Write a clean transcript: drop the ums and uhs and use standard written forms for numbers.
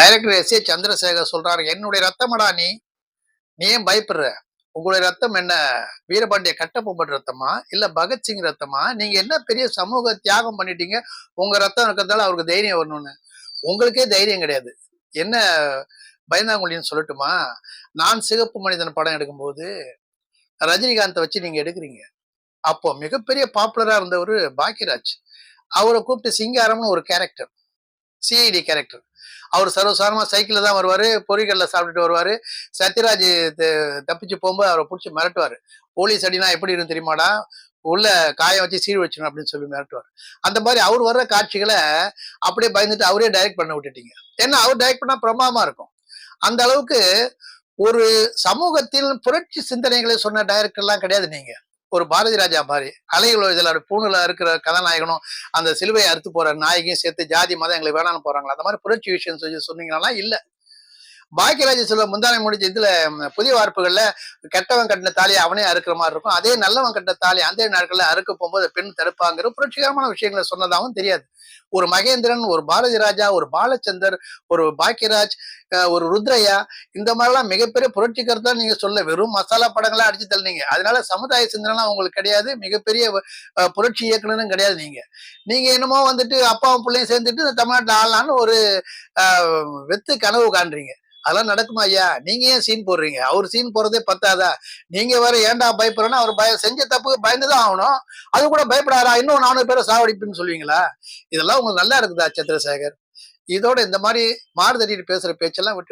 Director SA. Chandrasekhar சொல்றாரு, என்னுடைய ரத்தமடா நீ, நீ ஏன் பயப்படுற? உங்களுடைய ரத்தம் என்ன வீரபாண்டிய கட்டபொம்மன் ரத்தமா இல்ல பகத்சிங் ரத்தமா? நீங்க என்ன பெரிய சமூக தியாகம் பண்ணிட்டீங்க, உங்க ரத்தம் இருக்கிறதால அவருக்கு தைரியம் வரணும்னு. உங்களுக்கே தைரியம் கிடையாது. என்ன பயந்தாங்குழின்னு சொல்லட்டுமா? நான் சிகப்பு மனிதன் படம் எடுக்கும்போது ரஜினிகாந்தை வச்சு நீங்க எடுக்கிறீங்க. அப்போ மிகப்பெரிய பாப்புலரா இருந்தவரு பாக்கியராஜ். அவரை கூப்பிட்டு சிங்காரம்னு ஒரு கேரக்டர், சிஐடி கேரக்டர். அவர் சர்வசாதாரணமா சைக்கிள்ல தான் வருவாரு, பொறிகள்ல சாப்பிட்டுட்டு வருவாரு. சத்யராஜ் தப்பிச்சு போகும்போது அவரை பிடிச்சி மிரட்டுவாரு. போலீஸ் அடினா எப்படி இருக்கும் தெரியுமாடா, உள்ள காயம் வச்சு சீர் வச்சிடும் அப்படின்னு சொல்லி மிரட்டுவார். அந்த மாதிரி அவர் வர்ற காட்சிகளை அப்படியே பயந்துட்டு அவரே டைரக்ட் பண்ண விட்டுட்டீங்க. ஏன்னா அவர் டைரக்ட் பண்ணா பிரமாதமா இருக்கும். அந்த அளவுக்கு ஒரு சமூகத்தில் புரட்சி சிந்தனைகளை சொன்ன டைரக்டர் எல்லாம் கிடையாது நீங்க. ஒரு பாரதி ராஜா மாதிரி அலைகள் இதுல பூணுல இருக்கிற கதாநாயகனும் அந்த சிலுவையை அறுத்து போற நாயகியும் சேர்த்து ஜாதி மதம் எங்களுக்கு வேணாம்னு போறாங்களா? அந்த மாதிரி புரட்சி விஷயம் சொல்லி சொன்னீங்கன்னா இல்ல. பாக்கியராஜ சொல்ல முந்தானை முடிஞ்ச இதுல புதிய வார்ப்புகள்ல கெட்டவன் கட்டின தாலியை அவனே அறுக்கிற மாதிரி இருக்கும். அதே நல்லவன் கட்டின தாலி அந்த நாட்கள்ல அறுக்க போகும்போது பெண் தடுப்பாங்கிற புரட்சிகரமான விஷயங்களை சொன்னதாகவும் தெரியாது. ஒரு மகேந்திரன், ஒரு பாரதி ராஜா, ஒரு பாலச்சந்தர், ஒரு பாக்கியராஜ், ஒரு ருத்ரையா, இந்த மாதிரிலாம் மிகப்பெரிய புரட்சி கருத்தா நீங்க சொல்ல வெறும் மசாலா படங்களா அடிச்சு தள்ளினீங்க. அதனால சமுதாய சிந்தனைலாம் உங்களுக்கு கிடையாது. மிகப்பெரிய புரட்சி இயக்குனரும் கிடையாது நீங்க. நீங்க என்னமோ வந்துட்டு அப்பாவும் பிள்ளையும் சேர்ந்துட்டு தமிழ்நாட்டில் ஆளலான்னு ஒரு வெத்து கனவு காண்றீங்க. அதெல்லாம் நடக்குமா ஐயா? நீங்க ஏன் சீன் போடுறீங்க? அவர் சீன் போறதே பத்தாதா? நீங்க வேற ஏன்டா பயப்படுறேன்னா அவர் செஞ்ச தப்புக்கு பயந்துதான் ஆகணும். அது கூட பயப்படாரா? இன்னும் 400 பேரை சாவடிப்புன்னு சொல்லுவீங்களா? இதெல்லாம் உங்களுக்கு நல்லா இருக்குதா சந்திரசேகர்? இதோட இந்த மாதிரி மாறு தட்டிட்டு பேசுற பேச்செல்லாம் விட்டு